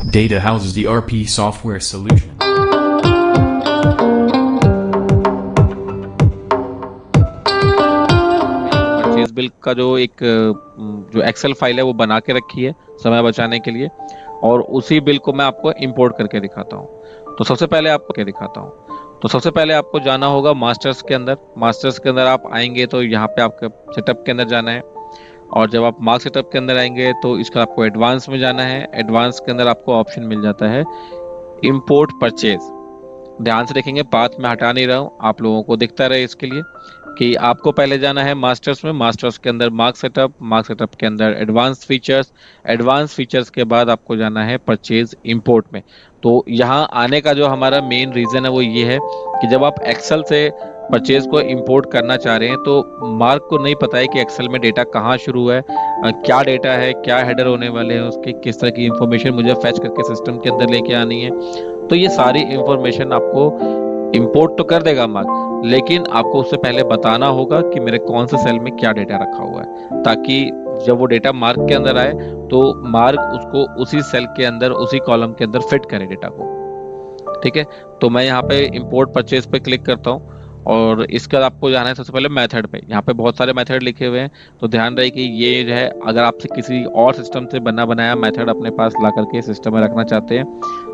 Data houses ERP software solution. Purchase bill का जो Excel file है वो बना के रखी है समय बचाने के लिए, और उसी बिल को मैं आपको इंपोर्ट करके दिखाता हूँ। तो सबसे पहले आपको जाना होगा मास्टर्स के अंदर। मास्टर्स के अंदर आप आएंगे तो यहाँ पे आपके सेटअप के अंदर जाना है, और जब आप मार्क सेटअप के अंदर आएंगे तो इसका आपको एडवांस में जाना है। एडवांस के अंदर आपको ऑप्शन मिल जाता है इंपोर्ट परचेज। ध्यान से देखेंगे, बात मैं हटा नहीं रहा हूँ, आप लोगों को दिखता रहे इसके लिए कि आपको पहले जाना है मास्टर्स में। मास्टर्स के अंदर मार्क सेटअप के अंदर एडवांस फीचर्स के बाद आपको जाना है परचेज इंपोर्ट में। तो यहाँ आने का जो हमारा मेन रीजन है वो ये है कि जब आप एक्सेल से परचेज को इंपोर्ट करना चाह रहे हैं तो मार्क को नहीं पता है कि एक्सेल में डेटा कहाँ शुरू है, क्या डेटा है, क्या हेडर होने वाले हैं उसके, किस तरह की इंफॉर्मेशन मुझे फैच करके सिस्टम के अंदर लेके आनी है। तो ये सारी इंफॉर्मेशन आपको इंपोर्ट तो कर देगा मार्क, लेकिन आपको उससे पहले बताना होगा कि मेरे कौन से सेल में क्या डेटा रखा हुआ है, ताकि जब वो डेटा मार्क के अंदर आए तो मार्क उसको उसी सेल के अंदर, उसी कॉलम के अंदर फिट करे डेटा को। ठीक है, तो मैं यहाँ पे इंपोर्ट परचेज पे क्लिक करता हूँ, और इसके बाद आपको जाना है सबसे पहले मेथड पे। यहाँ पे बहुत सारे मेथड लिखे हुए हैं, तो ध्यान रहे कि ये जो है, अगर आपसे किसी और सिस्टम से बना बनाया मेथड अपने पास ला करके सिस्टम में रखना चाहते हैं,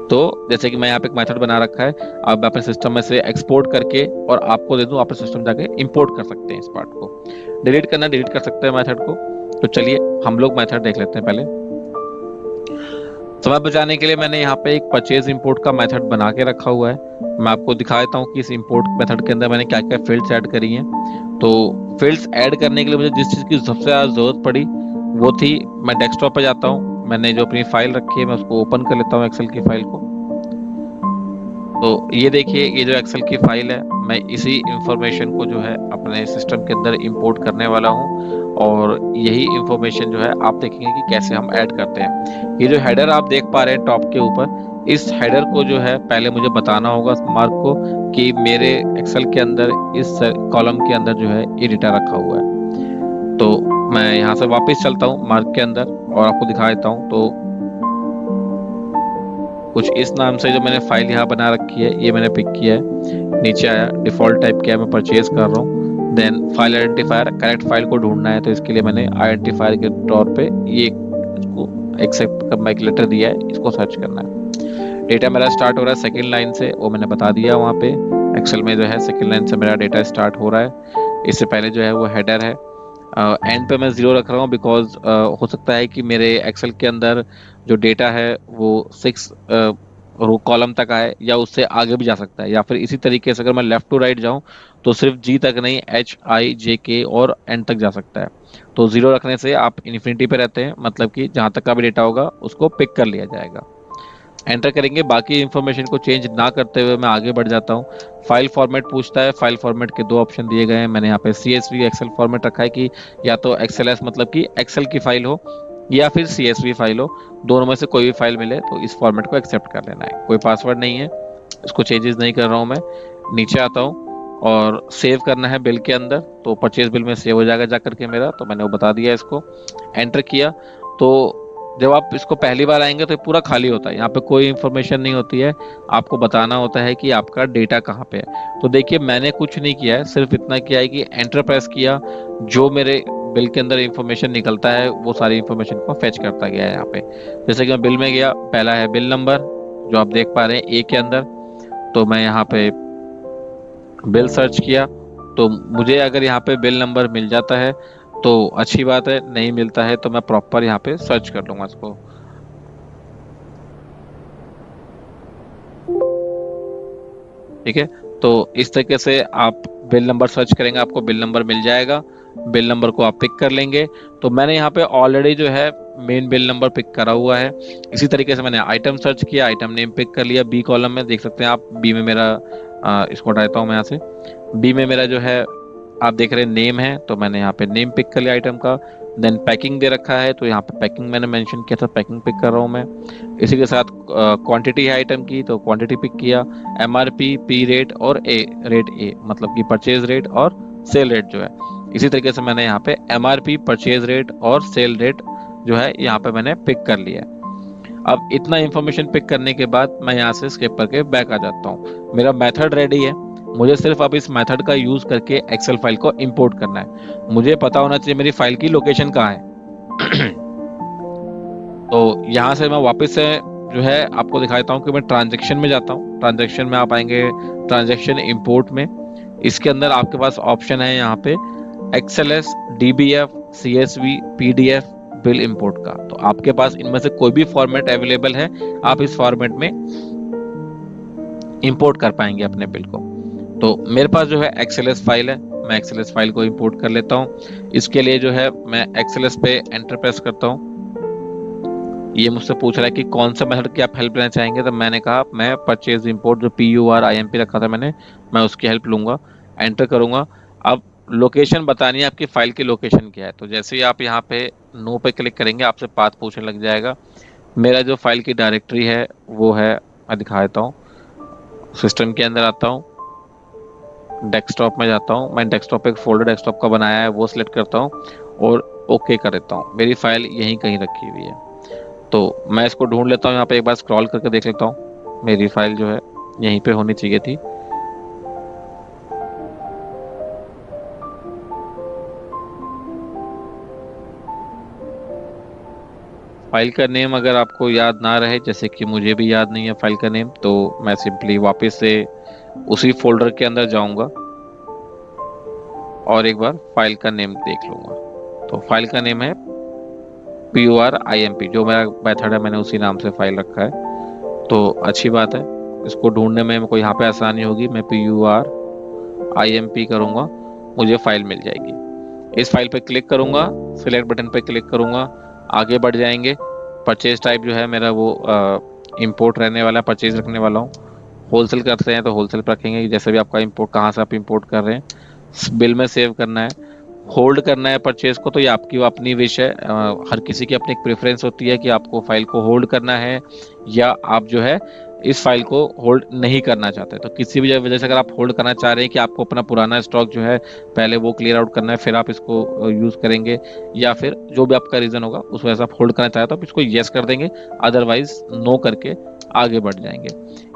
तो जैसे कि मैं यहाँ पे एक मेथड बना रखा है, अब अपने सिस्टम में से एक्सपोर्ट करके और आपको दे दूं, आप सिस्टम जाके इंपोर्ट कर सकते हैं। इस पार्ट को डिलीट करना, डिलीट कर सकते हैं मेथड को। तो चलिए हम लोग मेथड देख लेते हैं। पहले समय बचाने के लिए मैंने यहाँ पे एक परचेज इंपोर्ट का मेथड बना के रखा हुआ है। मैं आपको दिखा देता हूँ कि इस इंपोर्ट मेथड के अंदर मैंने क्या क्या फील्ड्स ऐड करी हैं। तो फील्ड्स ऐड करने के लिए मुझे जिस चीज़ की सबसे ज़्यादा जरूरत पड़ी वो थी, मैं डेस्कटॉप पे जाता हूँ, मैंने जो अपनी फाइल रखी है मैं उसको ओपन कर लेता हूँ, एक्सेल की फाइल को। तो ये देखिए, ये जो एक्सेल की फाइल है, मैं इसी इंफॉर्मेशन को जो है अपने सिस्टम के अंदर इंपोर्ट करने वाला हूँ, और यही इंफॉर्मेशन जो है आप देखेंगे कि कैसे हम ऐड करते हैं। ये जो हेडर आप देख पा रहे हैं टॉप के ऊपर, इस हेडर को जो है पहले मुझे बताना होगा मार्क को कि मेरे एक्सेल के अंदर इस कॉलम के अंदर जो है ये डेटा रखा हुआ है। तो मैं यहाँ से वापस चलता हूँ मार्क के अंदर और आपको दिखा देता हूँ। तो कुछ इस नाम से जो मैंने फाइल यहाँ बना रखी है, ये मैंने पिक किया है। नीचे आया, डिफॉल्ट टाइप किया, मैं परचेज कर रहा हूँ। Then file identifier, correct file को ढूंढना है, तो इसके लिए मैंने आइडेंटिफायर के तौर पे ये इसको एक्सेप्ट का एक लेटर दिया है, इसको सर्च करना है। डेटा मेरा स्टार्ट हो रहा है सेकेंड लाइन से, वो मैंने बता दिया वहाँ पे। एक्सेल में जो है सेकेंड लाइन से मेरा डेटा स्टार्ट हो रहा है। इससे पहले जो है वो हेडर है। एंड पे मैं 0 रख रहा हूँ बिकॉज हो सकता है कि मेरे एक्सेल के अंदर जो डेटा है वो 6 रो कॉलम तक आए, या उससे आगे भी जा सकता है, या फिर इसी तरीके से अगर मैं लेफ्ट टू राइट जाऊं तो सिर्फ जी तक नहीं, एच आई जे के और एंड तक जा सकता है। तो 0 रखने से आप इन्फिनिटी पे रहते हैं, मतलब कि जहां तक का भी डेटा होगा उसको पिक कर लिया जाएगा। एंटर करेंगे, बाकी इंफॉर्मेशन को चेंज ना करते हुए मैं आगे बढ़ जाता हूँ। फाइल फॉर्मेट पूछता है, फाइल फॉर्मेट के 2 ऑप्शन दिए गए हैं। मैंने यहाँ पे CSV एक्सेल फॉर्मेट रखा है कि या तो XLS मतलब कि एक्सेल की फाइल हो, या फिर CSV फाइल हो, दोनों में से कोई भी फाइल मिले तो इस फॉर्मेट को एक्सेप्ट कर लेना है। कोई पासवर्ड नहीं है, इसको चेंजेस नहीं कर रहा हूँ मैं। नीचे आता हूँ और सेव करना है बिल के अंदर, तो परचेज बिल में सेव हो जाएगा जा करके मेरा, तो मैंने वो बता दिया इसको। एंटर किया, तो जब आप इसको पहली बार आएंगे तो ये पूरा खाली होता है, यहाँ पे कोई इंफॉर्मेशन नहीं होती है। आपको बताना होता है कि आपका डेटा कहाँ पे है। तो देखिए मैंने कुछ नहीं किया है, सिर्फ इतना किया है कि एंटर प्रेस किया, जो मेरे बिल के अंदर इंफॉर्मेशन निकलता है वो सारी इंफॉर्मेशन को फेच करता गया है यहाँ पे। जैसे कि मैं बिल में गया, पहला है बिल नंबर जो आप देख पा रहे हैं A के अंदर, तो मैं यहाँ पे बिल सर्च किया, तो मुझे अगर यहाँ पे बिल नंबर मिल जाता है तो अच्छी बात है, नहीं मिलता है तो मैं प्रॉपर यहाँ पे सर्च कर लूंगा इसको। ठीक है, तो इस तरीके से आप बिल नंबर सर्च करेंगे, आपको बिल नंबर मिल जाएगा। बिल नंबर को आप पिक कर लेंगे। तो मैंने यहाँ पे ऑलरेडी जो है मेन बिल नंबर पिक करा हुआ है। इसी तरीके से मैंने आइटम सर्च किया, आइटम नेम पिक कर लिया। बी कॉलम में देख सकते हैं आप, बी में मेरा इसको हटाता हूँ मैं यहाँ से। बी में मेरा जो है आप देख रहे हैं नेम है, तो मैंने यहाँ पे नेम पिक कर लिया आइटम का। देन पैकिंग दे रखा है, तो यहाँ पे पैकिंग मैंने मेंशन किया था, पैकिंग पिक कर रहा हूँ मैं। इसी के साथ क्वांटिटी है आइटम की, तो क्वांटिटी पिक किया। MRP, पी रेट और रेट ए मतलब कि परचेज रेट और सेल रेट जो है। इसी तरीके से मैंने यहाँ पे MRP, परचेज रेट और सेल रेट जो है यहाँ पे मैंने पिक कर लिया है। अब इतना इंफॉर्मेशन पिक करने के बाद मैं यहाँ से स्किप करके बैक आ जाता हूँ। मेरा मेथड रेडी है, मुझे सिर्फ अब इस मेथड का यूज करके एक्सेल फाइल को इंपोर्ट करना है। मुझे पता होना चाहिए मेरी फाइल की लोकेशन कहाँ है। तो यहाँ से मैं वापस से जो है आपको दिखा देता हूँ कि मैं ट्रांजैक्शन में जाता हूँ। ट्रांजैक्शन में आप आएंगे ट्रांजैक्शन इंपोर्ट में। इसके अंदर आपके पास ऑप्शन है यहाँ पे XLS, DBF, CSV, PDF, bill import का। तो आपके पास इनमें से कोई भी फॉर्मेट अवेलेबल है, आप इस फॉर्मेट में इंपोर्ट कर पाएंगे अपने बिल को। तो मेरे पास जो है XLS फाइल है, मैं XLS फाइल को इंपोर्ट कर लेता हूँ। इसके लिए जो है मैं XLS पे एंटर प्रेस करता हूँ। ये मुझसे पूछ रहा है कि कौन सा मेथड की आप हेल्प लेना चाहेंगे, तो मैंने कहा मैं परचेज इंपोर्ट जो PURIMP रखा था मैं उसकी हेल्प लूंगा। एंटर करूंगा। अब लोकेशन बतानी है, आपकी फाइल की लोकेशन क्या है। तो जैसे ही आप यहाँ पे नो पे क्लिक करेंगे आपसे पाथ पूछने लग जाएगा। मेरा जो फाइल की डायरेक्टरी है वो है, मैं दिखा देता हूँ। सिस्टम के अंदर आता हूँ, डेस्कटॉप में जाता हूँ। मैं डेस्कटॉप पे एक फोल्डर डेस्कटॉप का बनाया है, वो सिलेक्ट करता हूँ और ओके कर देता हूँ। मेरी फाइल यहीं कहीं रखी हुई है। तो मैं इसको ढूंढ लेता हूँ, यहाँ पे एक बार स्क्रॉल करके देख लेता हूँ। मेरी फाइल जो है यहीं पे होनी चाहिए थी। फाइल का नेम अगर आपको याद ना रहे, जैसे कि मुझे भी याद नहीं है फाइल का नेम, तो मैं सिंपली वापस से उसी फोल्डर के अंदर जाऊंगा और एक बार फाइल का नेम देख लूंगा। तो फाइल का नेम है PURIMP, जो मेरा मेथड है मैंने उसी नाम से फाइल रखा है। तो अच्छी बात है, इसको ढूंढने में मेरे को यहाँ पे आसानी होगी। मैं PURIMP करूँगा, मुझे फाइल मिल जाएगी। इस फाइल पे क्लिक करूँगा, सिलेक्ट बटन पे क्लिक करूँगा, आगे बढ़ जाएंगे। परचेज टाइप जो है मेरा वो इंपोर्ट रहने वाला है, परचेज रखने वाला हूँ। होलसेल करते हैं तो होलसेल पर रखेंगे, जैसे भी आपका इंपोर्ट कहाँ से आप इंपोर्ट कर रहे हैं। बिल में सेव करना है, होल्ड करना है परचेज को, तो ये आपकी अपनी विश है। हर किसी की अपनी एक प्रेफरेंस होती है कि आपको फाइल को होल्ड करना है या आप जो है इस फाइल को होल्ड नहीं करना चाहते। तो किसी भी वजह से अगर आप होल्ड करना चाह रहे हैं कि आपको अपना पुराना स्टॉक जो है पहले वो क्लियर आउट करना है, फिर आप इसको यूज करेंगे, या फिर जो भी आपका रीजन होगा उस वजह से आप होल्ड करना चाहते हो तो आप इसको यस कर देंगे, अदरवाइज नो करके आगे बढ़ जाएंगे।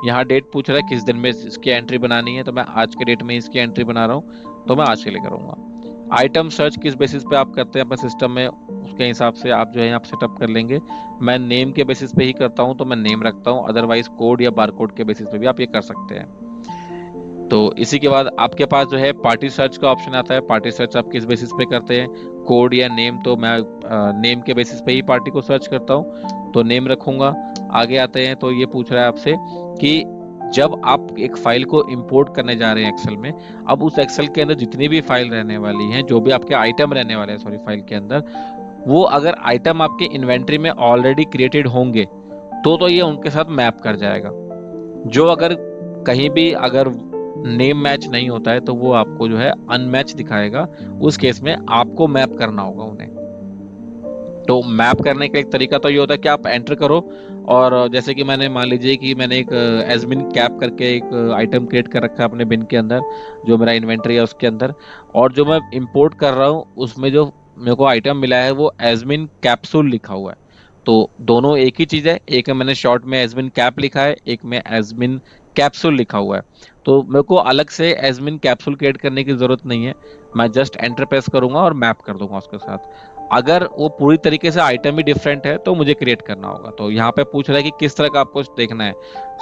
यहाँ डेट पूछ रहा है किस दिन में इसकी एंट्री बनानी है, तो मैं आज के डेट में इसकी एंट्री बना रहा हूँ, तो मैं आज के लिए करूँगा। आइटम सर्च किस बेसिस पे आप करते हैं अपने सिस्टम में, उसके हिसाब से आप जो है यहाँ सेटअप कर लेंगे। मैं नेम के बेसिस पे ही करता हूँ तो मैं नेम रखता हूँ, अदरवाइज कोड या बारकोड के बेसिस पे भी आप ये कर सकते हैं। तो इसी के बाद आपके पास जो है पार्टी सर्च का ऑप्शन आता है। पार्टी सर्च आप किस बेसिस पे करते हैं, कोड या नेम, तो मैं नेम के बेसिस पे ही पार्टी को सर्च करता हूँ, तो नेम रखूंगा। आगे आते हैं तो ये पूछ रहा है आपसे कि जब आप एक फाइल को इंपोर्ट करने जा रहे हैं एक्सेल में, अब उस एक्सेल के अंदर जितनी भी फाइल रहने वाली हैं, जो भी आपके आइटम रहने वाले हैं फाइल के अंदर, वो अगर आइटम आपके इन्वेंट्री में ऑलरेडी क्रिएटेड होंगे तो ये उनके साथ मैप कर जाएगा। जो अगर कहीं भी अगर नेम मैच नहीं होता है तो वो आपको जो है अनमैच दिखाएगा। उस केस में आपको मैप करना होगा उन्हें। तो मैप करने का एक तरीका तो ये होता है कि आप एंटर करो, और जैसे कि मैंने मान लीजिए कि मैंने एक एजमिन कैप करके एक आइटम क्रिएट कर रखा है अपने बिन के अंदर, जो मेरा इन्वेंट्री है उसके अंदर, और जो मैं इंपोर्ट कर रहा हूँ उसमें जो मेरे को आइटम मिला है वो एजमिन कैप्सूल लिखा हुआ है। तो दोनों एक ही चीज है, एक में मैंने शॉर्ट में एजमिन कैप लिखा है, एक में एजमिन कैप्सूल लिखा हुआ है। तो मेरे को अलग से एजमिन कैप्सूल क्रिएट करने की जरूरत नहीं है, मैं जस्ट एंटर प्रेस करूंगा और मैप कर दूंगा उसके साथ। अगर वो पूरी तरीके से आइटम ही डिफरेंट है तो मुझे क्रिएट करना होगा। तो यहाँ पे पूछ रहा है कि किस तरह का आपको देखना है।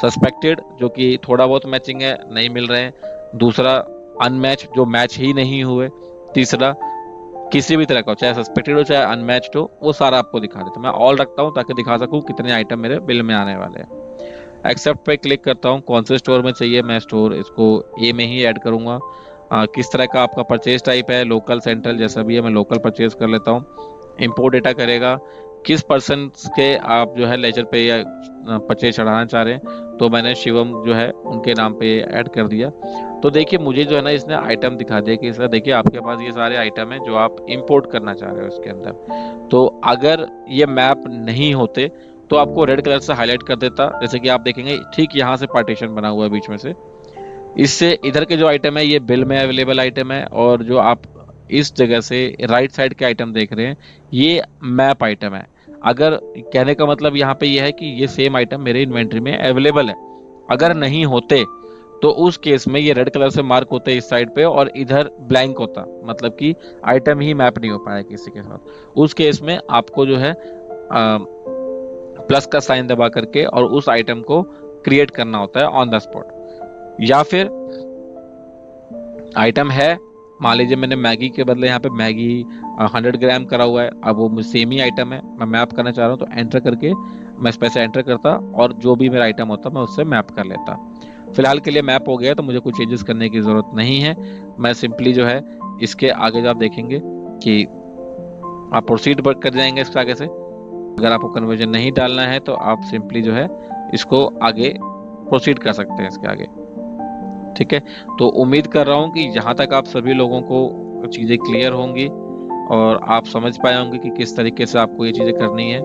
सस्पेक्टेड, जो कि थोड़ा बहुत मैचिंग है, नहीं मिल रहे हैं। दूसरा अनमैच, जो मैच ही नहीं हुए। तीसरा किसी भी तरह का, चाहे सस्पेक्टेड हो चाहे अनमैच्ड हो, वो सारा आपको दिखा दे। तो मैं ऑल रखता हूँ ताकि दिखा सकूँ कितने आइटम मेरे बिल में आने वाले हैं। एक्सेप्ट पे क्लिक करता हूँ। कौन से स्टोर में चाहिए, मैं स्टोर इसको ए में ही ऐड करूंगा। किस तरह का आपका परचेज टाइप है, लोकल, सेंट्रल, जैसा भी है, मैं लोकल परचेज कर लेता हूँ। इंपोर्ट डेटा करेगा, किस पर्सन के आप जो है लेजर पे या परचेज चढ़ाना चाह रहे हैं, तो मैंने शिवम जो है उनके नाम पे ऐड कर दिया। तो देखिए मुझे जो है ना इसने आइटम दिखा दिया कि सर देखिए आपके पास ये सारे आइटम हैं जो आप इंपोर्ट करना चाह रहे हो इसके अंदर। तो अगर ये मैप नहीं होते तो आपको रेड कलर से हाईलाइट कर देता, जैसे कि आप देखेंगे ठीक यहाँ से पार्टीशन बना हुआ है बीच में से। इससे इधर के जो आइटम है ये बिल में अवेलेबल आइटम है, और जो आप इस जगह से राइट साइड के आइटम देख रहे हैं ये मैप आइटम है। अगर कहने का मतलब यहाँ पे ये है कि ये सेम आइटम मेरे इन्वेंट्री में अवेलेबल है, अगर नहीं होते तो उस केस में ये रेड कलर से मार्क होते इस साइड पे और इधर ब्लैंक होता, मतलब कि आइटम ही मैप नहीं हो पाया किसी के साथ। उस केस में आपको जो है प्लस का साइन दबा करके और उस आइटम को क्रिएट करना होता है ऑन द स्पॉट। या फिर आइटम है, मान लीजिए मैंने मैगी के बदले यहाँ पे मैगी 100 ग्राम करा हुआ है, अब वो सेम ही आइटम है, मैं मैप करना चाह रहा हूँ, तो एंटर करके मैं इस पैसे एंटर करता और जो भी मेरा आइटम होता मैं उससे मैप कर लेता। फिलहाल के लिए मैप हो गया तो मुझे कुछ चेंजेस करने की जरूरत नहीं है। मैं सिंपली जो है इसके आगे जो आप देखेंगे कि आप प्रोसीड कर जाएंगे इसके आगे से। अगर आपको कन्वर्जन नहीं डालना है तो आप सिंपली जो है इसको आगे प्रोसीड कर सकते हैं इसके आगे। ठीक है, तो उम्मीद कर रहा हूं कि यहाँ तक आप सभी लोगों को चीजें क्लियर होंगी और आप समझ पाए होंगे कि किस तरीके से आपको ये चीजें करनी है।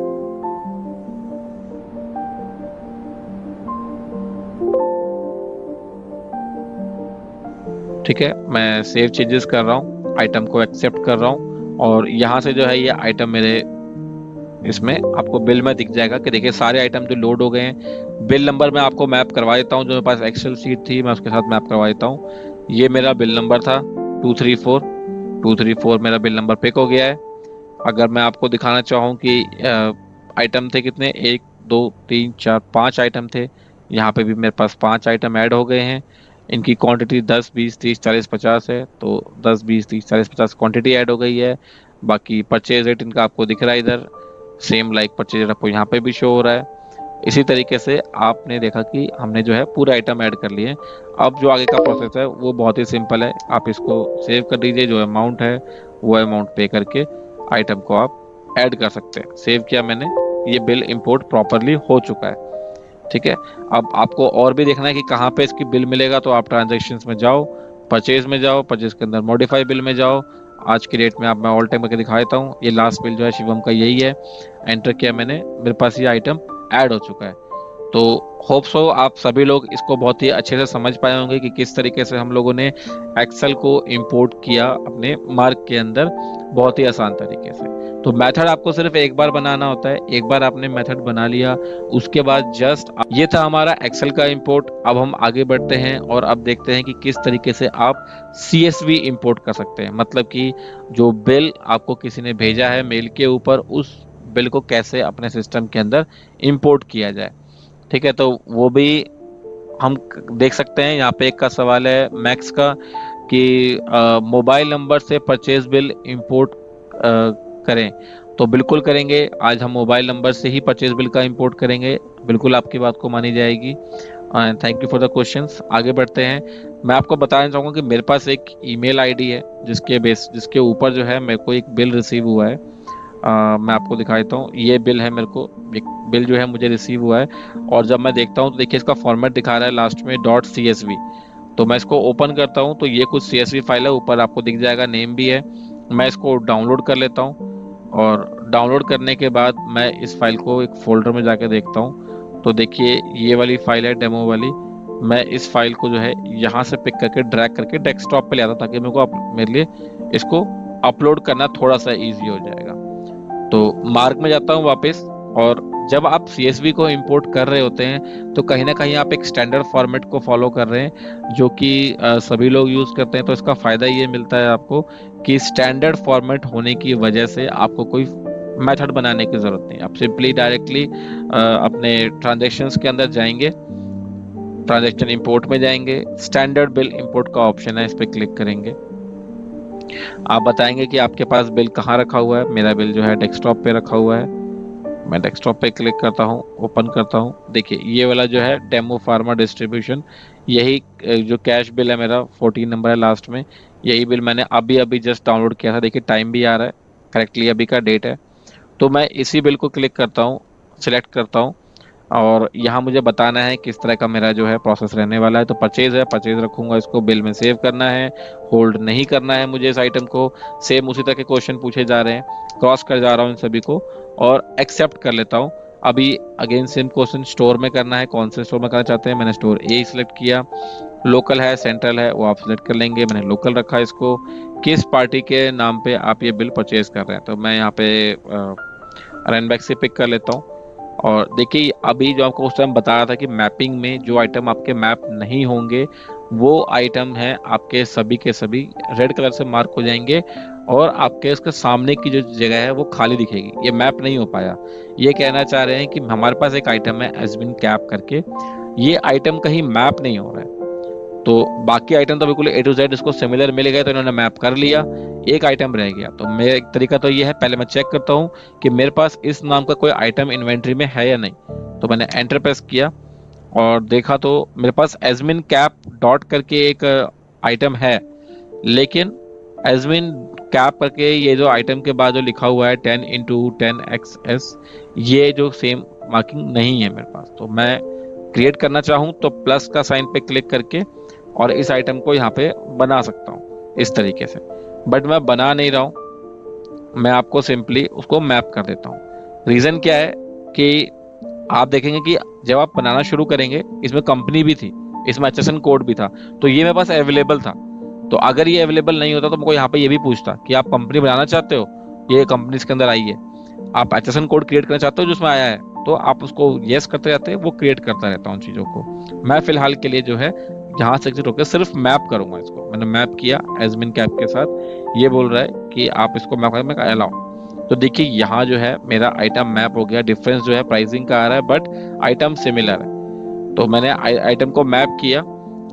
ठीक है, मैं सेव चेंजेस कर रहा हूँ, आइटम को एक्सेप्ट कर रहा हूँ और यहाँ से जो है ये आइटम मेरे इसमें आपको बिल में दिख जाएगा कि देखिए सारे आइटम जो लोड हो गए हैं। बिल नंबर मैं आपको मैप करवा देता हूँ, जो मेरे पास एक्सेल शीट थी मैं उसके साथ मैप करवा देता हूँ। ये मेरा बिल नंबर था 234 मेरा बिल नंबर पिक हो गया है। अगर मैं आपको दिखाना चाहूँ कि आइटम थे कितने, 1 2 3 4 5 आइटम थे, यहाँ पे भी मेरे पास 5 आइटम ऐड हो गए हैं। इनकी क्वांटिटी 10 20 30 40 50 है, तो 10 20 30 40 50 क्वांटिटी ऐड हो गई है। बाकी परचेज रेट इनका आपको दिख रहा है इधर, सेम लाइक परचेज आपको यहाँ पे भी शो हो रहा है। इसी तरीके से आपने देखा कि हमने जो है पूरे आइटम ऐड कर लिए। अब जो आगे का प्रोसेस है वो बहुत ही सिंपल है, आप इसको सेव कर दीजिए, जो अमाउंट है वो अमाउंट पे करके आइटम को आप ऐड कर सकते हैं। सेव किया मैंने, ये बिल इंपोर्ट प्रॉपरली हो चुका है। ठीक है, अब आपको और भी देखना है कि कहाँ पे इसकी बिल मिलेगा, तो आप ट्रांजेक्शन्स में जाओ, परचेज में जाओ, परचेज के अंदर मॉडिफाई बिल में जाओ। आज की डेट में आप मैं ऑल टाइम करके दिखा देता हूँ। ये लास्ट बिल जो है शिवम का यही है, एंटर किया मैंने, मेरे पास ये आइटम ऐड हो चुका है। तो होप सो आप सभी लोग इसको बहुत ही अच्छे से समझ पाए होंगे कि किस तरीके से हम लोगों ने एक्सेल को इंपोर्ट किया अपने मार्क के अंदर बहुत ही आसान तरीके से। तो मेथड आपको सिर्फ एक बार बनाना होता है, एक बार आपने मेथड बना लिया उसके बाद जस्ट ये था हमारा एक्सेल का इंपोर्ट। अब हम आगे बढ़ते हैं और अब देखते हैं कि किस तरीके से आप CSV इंपोर्ट कर सकते हैं, मतलब कि जो बिल आपको किसी ने भेजा है मेल के ऊपर, उस बिल को कैसे अपने सिस्टम के अंदर इंपोर्ट किया जाए। ठीक है, तो वो भी हम देख सकते हैं। यहाँ पे एक का सवाल है मैक्स का कि मोबाइल नंबर से परचेज बिल इंपोर्ट करें, तो बिल्कुल करेंगे। आज हम मोबाइल नंबर से ही परचेज बिल का इंपोर्ट करेंगे, बिल्कुल आपकी बात को मानी जाएगी। Thank you for the questions. आगे बढ़ते हैं। मैं आपको बताना चाहूँगा कि मेरे पास एक ईमेल आईडी है जिसके ऊपर जो है मेरे को एक बिल रिसीव हुआ है। मैं आपको दिखा देता हूँ, ये बिल है, मेरे को एक बिल जो है मुझे रिसीव हुआ है और जब मैं देखता हूँ तो देखिए इसका फॉर्मेट दिखा रहा है लास्ट में .csv। तो मैं इसको ओपन करता हूँ तो ये कुछ CSV फाइल है, ऊपर आपको दिख जाएगा, नेम भी है। मैं इसको डाउनलोड कर लेता हूँ और डाउनलोड करने के बाद मैं इस फाइल को एक फोल्डर में जाके देखता हूँ। तो देखिए ये वाली फाइल है डेमो वाली, मैं इस फाइल को जो है यहाँ से पिक करके ड्रैग करके डेस्कटॉप पे ले आता हूँ ताकि मेरे लिए इसको अपलोड करना थोड़ा सा ईजी हो जाएगा। तो मार्क में जाता हूँ वापस, और जब आप CSV को इंपोर्ट कर रहे होते हैं तो कहीं ना कहीं आप एक स्टैंडर्ड फॉर्मेट को फॉलो कर रहे हैं जो कि सभी लोग यूज करते हैं। तो इसका फायदा ये मिलता है आपको कि स्टैंडर्ड फॉर्मेट होने की वजह से आपको कोई मेथड बनाने की जरूरत नहीं, आप सिंपली डायरेक्टली अपने ट्रांजेक्शन्स के अंदर जाएंगे, ट्रांजेक्शन इंपोर्ट में जाएंगे, स्टैंडर्ड बिल इंपोर्ट का ऑप्शन है, इस पर क्लिक करेंगे। आप बताएंगे कि आपके पास बिल कहाँ रखा हुआ है। मेरा बिल जो है डेस्कटॉप पे रखा हुआ है, मैं डेस्कटॉप पे क्लिक करता हूँ, ओपन करता हूँ। देखिए ये वाला जो है डेमो फार्मा डिस्ट्रीब्यूशन, यही जो कैश बिल है मेरा 14 नंबर है लास्ट में, यही बिल मैंने अभी जस्ट डाउनलोड किया था। देखिए टाइम भी आ रहा है, करेक्टली अभी का डेट है। तो मैं इसी बिल को क्लिक करता हूँ, सिलेक्ट करता हूँ और यहाँ मुझे बताना है किस तरह का मेरा जो है प्रोसेस रहने वाला है। तो परचेज है, परचेज रखूंगा, इसको बिल में सेव करना है, होल्ड नहीं करना है मुझे इस आइटम को। सेम उसी तरह के क्वेश्चन पूछे जा रहे हैं, क्रॉस कर जा रहा हूँ इन सभी को और एक्सेप्ट कर लेता हूँ। अभी अगेन सेम क्वेश्चन स्टोर में करना है, कौन से स्टोर में करना चाहते हैं, मैंने स्टोर ए सिलेक्ट किया। लोकल है सेंट्रल है वो आप सिलेक्ट कर लेंगे, मैंने लोकल रखा इसको। किस पार्टी के नाम पे आप ये बिल परचेज कर रहे हैं, तो मैं यहाँ पे रन बैक से पिक कर लेता हूँ। और देखिए अभी जो आपको उस टाइम बताया था कि मैपिंग में जो आइटम आपके मैप नहीं होंगे वो आइटम है आपके सभी के सभी रेड कलर से मार्क हो जाएंगे और आपके उसके सामने की जो जगह है वो खाली दिखेगी, ये मैप नहीं हो पाया। ये कहना चाह रहे हैं कि हमारे पास एक आइटम है एसबिन कैप करके, ये आइटम कहीं मैप नहीं हो रहा है। तो बाकी आइटम तो बिल्कुल ए टू जेड इसको सिमिलर मिल गए, तो इन्होंने मैप कर लिया, एक आइटम रह गया। तो मेरा एक तरीका तो ये है, पहले मैं चेक करता हूँ कि मेरे पास इस नाम का कोई आइटम इन्वेंट्री में है या नहीं। तो मैंने एंटर प्रेस किया और देखा तो मेरे पास एजमिन कैप डॉट करके एक आइटम है, लेकिन एजमिन कैप करके ये जो आइटम के बाद जो लिखा हुआ है 10x10 ये जो सेम मार्किंग नहीं है मेरे पास। तो मैं क्रिएट करना चाहूँ तो प्लस का साइन पे क्लिक करके और इस आइटम को यहाँ पे बना सकता हूँ इस तरीके से, बट मैं बना नहीं रहा हूँ, मैं आपको सिंपली उसको मैप कर देता हूँ। रीजन क्या है कि आप देखेंगे कि जब आप बनाना शुरू करेंगे इसमें कंपनी भी थी, इसमें HSN कोड भी था, तो ये मेरे पास अवेलेबल था। तो अगर ये अवेलेबल नहीं होता तो मुझको यहाँ पे ये भी पूछता कि आप कंपनी बनाना चाहते हो, ये कंपनी इसके अंदर आई है, आप HSN कोड क्रिएट करना चाहते हो जो उसमें आया है, तो आप उसको यस करते रहते हैं, वो क्रिएट करता रहता हूँ चीजों को। मैं फिलहाल के लिए जो है यहाँ से एग्जिट होकर सिर्फ मैप करूंगा इसको। मैंने मैप किया एजमिन कैप के साथ, ये बोल रहा है कि आप इसको मैप करें, मैं अलाउ। तो देखिए यहाँ जो है मेरा आइटम मैप हो गया, डिफरेंस जो है प्राइसिंग का आ रहा है बट आइटम सिमिलर है। तो मैंने आइटम को मैप किया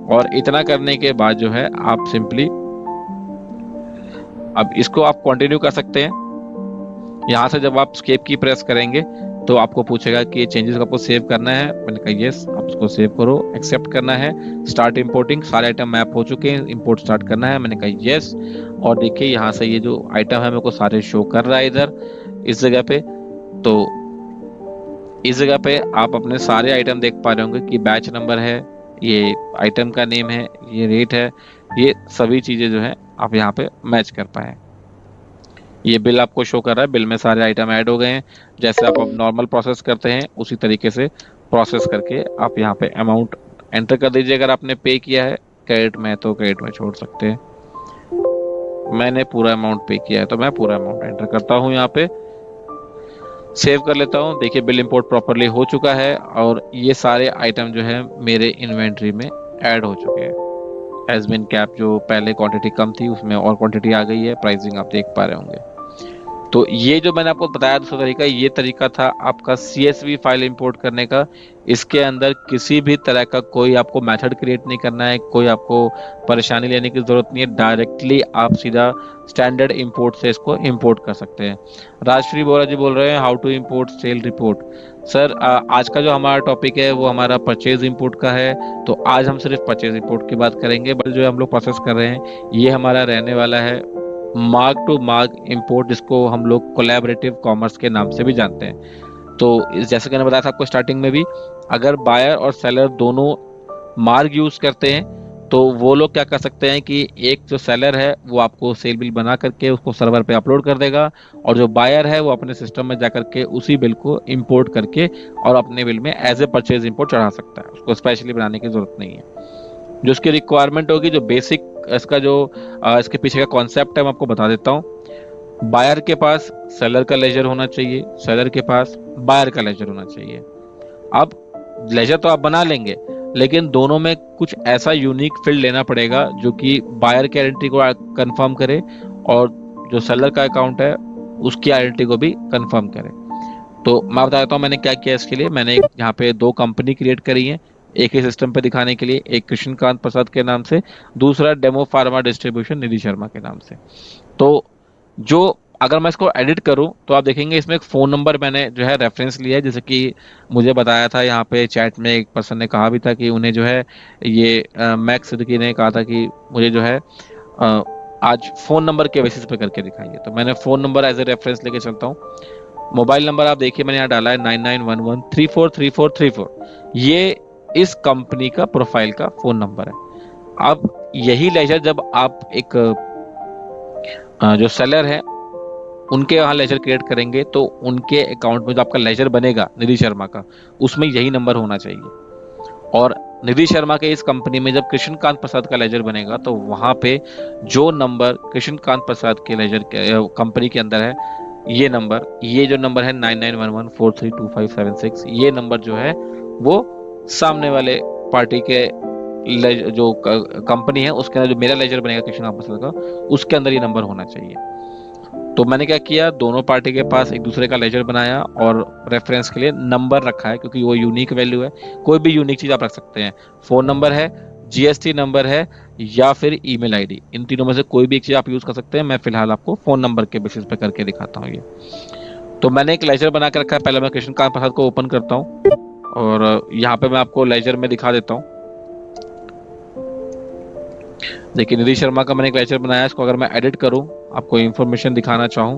और इतना करने के बाद जो है आप सिंपली अब इसको आप कंटिन्यू कर सकते हैं। यहाँ से जब आप स्केप की प्रेस करेंगे तो आपको पूछेगा कि ये चेंजेस आपको सेव करना है, मैंने कहा यस, आप उसको सेव करो, एक्सेप्ट करना है, स्टार्ट इंपोर्टिंग, सारे आइटम मैप हो चुके हैं, इंपोर्ट स्टार्ट करना है, मैंने कहा यस। और देखिए यहाँ से ये जो आइटम है मेरे को सारे शो कर रहा है इधर इस जगह पे। तो इस जगह पे आप अपने सारे आइटम देख पा रहे होंगे कि बैच नंबर है, ये आइटम का नेम है, ये रेट है, ये सभी चीजें जो है आप यहाँ पे मैच कर पाए। ये बिल आपको शो कर रहा है, बिल में सारे आइटम ऐड हो गए हैं। जैसे आप अब नॉर्मल प्रोसेस करते हैं उसी तरीके से प्रोसेस करके आप यहाँ पे अमाउंट एंटर कर दीजिए। अगर आपने पे किया है क्रेडिट में तो क्रेडिट में छोड़ सकते हैं, मैंने पूरा अमाउंट पे किया है तो मैं पूरा अमाउंट एंटर करता हूँ, यहाँ पे सेव कर लेता हूँ। देखिए बिल इंपोर्ट प्रॉपरली हो चुका है और ये सारे आइटम जो है मेरे इन्वेंट्री में ऐड हो चुके हैं। एजमिन कैप जो पहले क्वांटिटी कम थी उसमें और क्वांटिटी आ गई है, प्राइसिंग आप देख पा रहे होंगे। तो ये जो मैंने आपको बताया दूसरा तरीका, ये तरीका था आपका CSV फाइल इंपोर्ट करने का। इसके अंदर किसी भी तरह का कोई आपको मेथड क्रिएट नहीं करना है, कोई आपको परेशानी लेने की जरूरत नहीं है, डायरेक्टली आप सीधा स्टैंडर्ड इंपोर्ट से इसको इंपोर्ट कर सकते हैं। राजश्री बोरा जी बोल रहे हैं how to import sale report. Sir आज का जो हमारा टॉपिक है वो हमारा परचेज इंपोर्ट का है, तो आज हम सिर्फ परचेज इंपोर्ट की बात करेंगे। बट जो हम लोग प्रोसेस कर रहे हैं ये हमारा रहने वाला है मार्क टू मार्क इंपोर्ट, जिसको हम लोग कोलैबोरेटिव कॉमर्स के नाम से भी जानते हैं। तो जैसे कि मैंने बताया था आपको स्टार्टिंग में भी, अगर बायर और सेलर दोनों मार्क यूज करते हैं तो वो लोग क्या कर सकते हैं कि एक जो सेलर है वो आपको सेल बिल बना करके उसको सर्वर पे अपलोड कर देगा और जो बायर है वो अपने सिस्टम में जा करके उसी बिल को इंपोर्ट करके और अपने बिल में एज ए परचेज इंपोर्ट चढ़ा सकता है, उसको स्पेशली बनाने की जरूरत नहीं है। जो उसकी रिक्वायरमेंट होगी, जो बेसिक इसका जो इसके पीछे का कॉन्सेप्ट है मैं आपको बता देता हूँ। बायर के पास सेलर का लेजर होना चाहिए, सेलर के पास बायर का लेजर होना चाहिए। अब लेजर तो आप बना लेंगे लेकिन दोनों में कुछ ऐसा यूनिक फील्ड लेना पड़ेगा जो कि बायर की आइडेंटिटी को कंफर्म करे और जो सेलर का अकाउंट है उसकी आइडेंटिटी को भी कंफर्म करे। तो मैं बता देता हूँ मैंने क्या किया इसके लिए। मैंने यहाँ पे 2 कंपनी क्रिएट करी है, एक ही सिस्टम पे दिखाने के लिए, एक कृष्णकांत प्रसाद के नाम से, दूसरा डेमो फार्मा डिस्ट्रीब्यूशन निधि शर्मा के नाम से। तो जो अगर मैं इसको एडिट करूं तो आप देखेंगे इसमें एक फ़ोन नंबर मैंने जो है रेफरेंस लिया है, जैसे कि मुझे बताया था यहाँ पे चैट में, एक पर्सन ने कहा भी था कि उन्हें जो है ये मैक्स सिद्दीकी ने कहा था कि मुझे जो है आज फ़ोन नंबर के बेसिस पे करके दिखाइए। तो मैंने phone number as a reference लेके चलता हूँ। मोबाइल नंबर आप देखिए मैंने यहाँ डाला है 9911343434, ये इस कंपनी का प्रोफाइल का फोन नंबर है। अब यही लेजर जब आप एक जो सेलर है उनके यहाँ लेजर क्रिएट करेंगे तो उनके अकाउंट में जो आपका लेजर बनेगा निधि शर्मा का, उसमें यही नंबर होना चाहिए। और निधि शर्मा के इस कंपनी में जब कृष्णकांत प्रसाद का लेजर बनेगा तो वहां पे जो नंबर कृष्णकांत प्रसाद के लेजर कंपनी के अंदर है ये नंबर, ये जो नंबर है 9911432576, ये नंबर जो है वो सामने वाले पार्टी के जो कंपनी है उसके अंदर जो मेरा लेजर बनेगा कृष्ण कांत मसल का, उसके अंदर ये नंबर होना चाहिए। तो मैंने क्या किया, दोनों पार्टी के पास एक दूसरे का लेजर बनाया और रेफरेंस के लिए नंबर रखा है, क्योंकि वो यूनिक वैल्यू है। कोई भी यूनिक चीज आप रख सकते हैं, फोन नंबर है, जीएसटी नंबर है, या फिर ईमेल आईडी, इन तीनों में से कोई भी एक चीज आप यूज कर सकते हैं। मैं फिलहाल आपको फोन नंबर के बेसिस पे करके दिखाता हूँ ये। तो मैंने एक लेजर बना के रखा है, पहले मैं कृष्ण कांत प्रसाद को ओपन करता हूँ और यहाँ पे मैं आपको लेजर में दिखा देता हूँ। देखिए निधि शर्मा का मैंने एक लेजर बनाया है, इसको अगर मैं एडिट करूं, आपको इंफॉर्मेशन दिखाना चाहूं,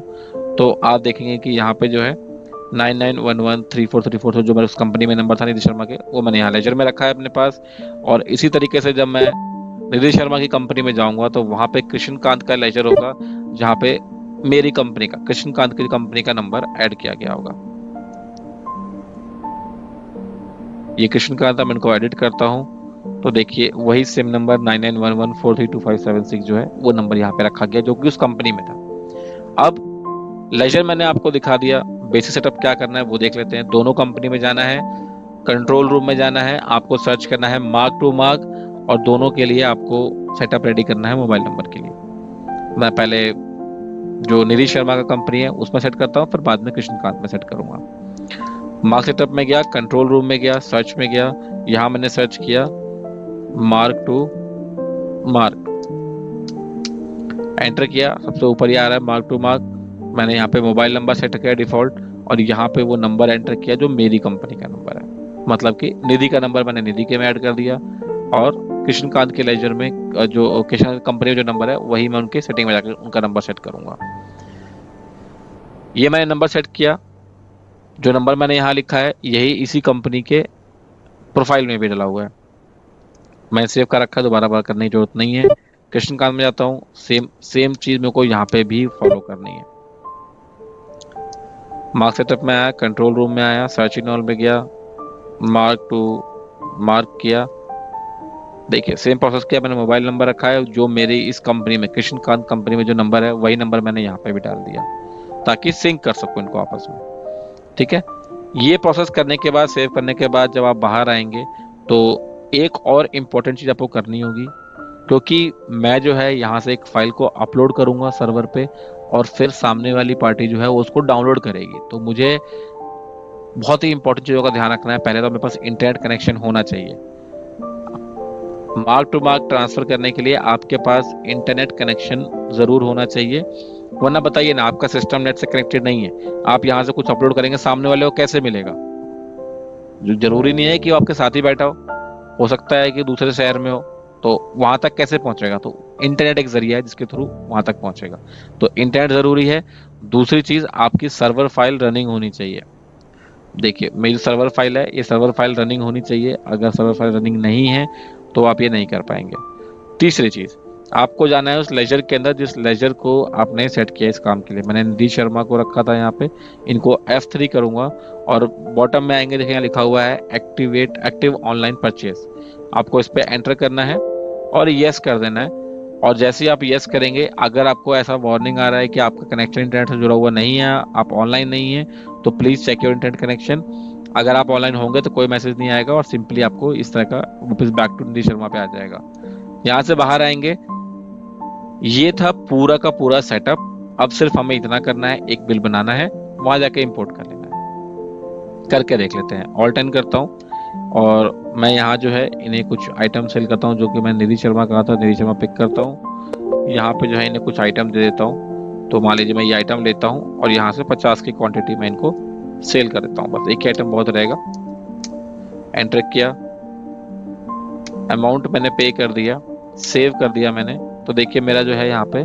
तो आप देखेंगे कि यहाँ पे जो है 99113434 जो मेरे उस कंपनी में नंबर था निधि शर्मा के, वो मैंने यहाँ लेजर में रखा है अपने पास। और इसी तरीके से जब मैं निधि शर्मा की कंपनी में जाऊंगा तो वहां पे कृष्ण कांत का लेजर होगा, जहाँ पे मेरी कंपनी का, कृष्ण कांत की कंपनी का नंबर ऐड किया गया होगा। ये कृष्ण कांत, मैं इनको एडिट करता हूँ तो देखिए वही सिम नंबर 9911432576 जो है वो नंबर यहाँ पे रखा गया, जो कि उस कंपनी में था। अब लेजर मैंने आपको दिखा दिया, बेसिक सेटअप क्या करना है वो देख लेते हैं। दोनों कंपनी में जाना है, कंट्रोल रूम में जाना है, आपको सर्च करना है मार्क टू मार्क, और दोनों के लिए आपको सेटअप रेडी करना है मोबाइल नंबर के लिए। मैं पहले जो निधि शर्मा का कंपनी है उसमें सेट करता हूँ, फिर बाद में कृष्ण कांत में सेट करूंगा। मार्क सेटअप में गया, कंट्रोल रूम में गया, सर्च में गया, यहाँ मैंने सर्च किया मार्क टू मार्क, एंटर किया, सबसे ऊपर ही आ रहा है मार्क टू मार्क। मैंने यहाँ पे मोबाइल नंबर सेट किया डिफॉल्ट, और यहाँ पे वो नंबर एंटर किया जो मेरी कंपनी का नंबर है, मतलब कि निधि का नंबर मैंने निधि के में ऐड कर दिया, और कृष्ण कांत के लेजर में जो कृष्ण कंपनी में जो नंबर है वही मैं उनके सेटिंग में जाकर उनका नंबर सेट करूंगा। ये मैंने नंबर सेट किया, जो नंबर मैंने यहाँ लिखा है यही इसी कंपनी के प्रोफाइल में भी डला हुआ है, मैंने सेव कर रखा है, दोबारा बार करने की जरूरत नहीं है। कृष्ण कांत में जाता हूँ, सेम चीज मेरे को यहाँ पे भी फॉलो करनी है। मार्क सेटअप में आया, कंट्रोल रूम में आया, सर्च इन ऑल में गया, मार्क टू मार्क किया, देखिए सेम प्रोसेस किया, मैंने मोबाइल नंबर रखा है जो मेरी इस कंपनी में कृष्ण कांत कंपनी में जो नंबर है वही नंबर मैंने यहाँ पे भी डाल दिया, ताकि सिंक कर सकूं इनको आपस में। ठीक है, ये प्रोसेस करने के बाद, सेव करने के बाद जब आप बाहर आएंगे तो एक और इम्पोर्टेंट चीज आपको करनी होगी, क्योंकि मैं जो है यहाँ से एक फाइल को अपलोड करूंगा सर्वर पे, और फिर सामने वाली पार्टी जो है वो उसको डाउनलोड करेगी। तो मुझे बहुत ही इंपॉर्टेंट चीजों का ध्यान रखना है। पहले तो मेरे पास इंटरनेट कनेक्शन होना चाहिए। मार्क टू मार्क ट्रांसफर करने के लिए आपके पास इंटरनेट कनेक्शन जरूर होना चाहिए, वरना बताइए ना, आपका सिस्टम नेट से कनेक्टेड नहीं है, आप यहाँ से कुछ अपलोड करेंगे, सामने वाले को कैसे मिलेगा? जो जरूरी नहीं है कि वो आपके साथ ही बैठा हो सकता है कि दूसरे शहर में हो, तो वहां तक कैसे पहुंचेगा? तो इंटरनेट एक जरिया है जिसके थ्रू वहां तक पहुंचेगा, तो इंटरनेट जरूरी है। दूसरी चीज, आपकी सर्वर फाइल रनिंग होनी चाहिए। देखिए मेरी सर्वर फाइल है, ये सर्वर फाइल रनिंग होनी चाहिए, अगर सर्वर फाइल रनिंग नहीं है तो आप ये नहीं कर पाएंगे। तीसरी चीज, आपको जाना है उस लेजर के अंदर जिस लेजर को आपने सेट किया इस काम के लिए। मैंने निधि शर्मा को रखा था यहाँ पे, इनको F3 करूंगा, और बॉटम में आएंगे, देखिए लिखा हुआ है एक्टिव ऑनलाइन परचेज, आपको इस पे एंटर करना है और यस कर देना है। और जैसे ही आप यस करेंगे, अगर आपको ऐसा वार्निंग आ रहा है कि आपका कनेक्शन इंटरनेट से जुड़ा हुआ नहीं है, आप ऑनलाइन नहीं है, तो please check your internet connection. अगर आप ऑनलाइन होंगे तो कोई मैसेज नहीं आएगा, और सिंपली आपको इस तरह का वापस बैक टू निधि शर्मा पे आ जाएगा। यहाँ से बाहर आएंगे, ये था पूरा का पूरा सेटअप। अब सिर्फ हमें इतना करना है, एक बिल बनाना है, वहां जाके इंपोर्ट कर लेना है। करके देख लेते हैं। ऑल 10 करता हूँ और मैं यहाँ जो है इन्हें कुछ आइटम सेल करता हूँ, जो कि मैं निधि शर्मा कहा था, निधि शर्मा पिक करता हूँ। यहाँ पे जो है इन्हें कुछ आइटम दे देता हूँ। तो मान लीजिए मैं ये आइटम लेता हूँ और यहाँ से 50 की क्वांटिटी में इनको सेल कर देता हूँ, बस एक ही आइटम बहुत रहेगा। एंटर किया, अमाउंट मैंने पे कर दिया, सेव कर दिया मैंने। तो देखिए मेरा जो है यहाँ पे